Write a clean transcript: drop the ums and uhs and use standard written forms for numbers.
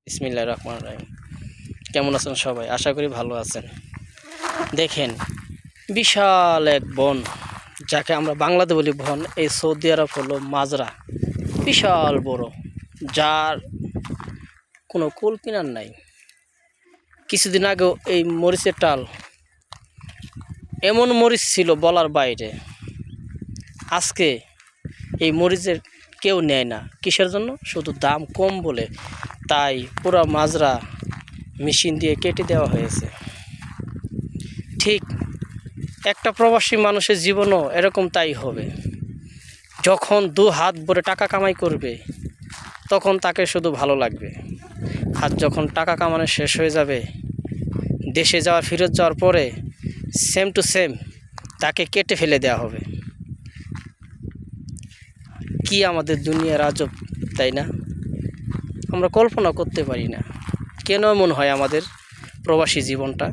বিসমিল্লাহির রহমানির রহিম। কেমন আছেন সবাই? আশা করি ভালো আছেন। দেখেন, বিশাল এক বন, যাকে আমরা বাংলাতে বলি বন, এই সৌদি আরব হলো মাজরা। বিশাল বড়, যার কোনো কুল কিনার নাই। কিছুদিন আগেও এই মরিচের টাল, এমন মরিচ ছিল বলার বাইরে। আজকে এই মরিচের কেউ নেয় না। কিসের জন্য? শুধু দাম কম বলে। তাই পুরো মাজরা মেশিন দিয়ে কেটে দেওয়া হয়েছে। ঠিক একটা প্রবাসী মানুষের জীবনও এরকম তাই হবে। যখন দু হাত ভরে টাকা কামাই করবে, তখন তাকে শুধু ভালো লাগবে। আর যখন টাকা কামানো শেষ হয়ে যাবে, দেশে ফেরত যাওয়ার পরে সেম টু সেম তাকে কেটে ফেলে দেওয়া হবে। কি আমাদের দুনিয়ার আজব, তাই না? আমরা কল্পনা করতে পারি না কেন এমন হয় আমাদের প্রবাসী জীবনটা।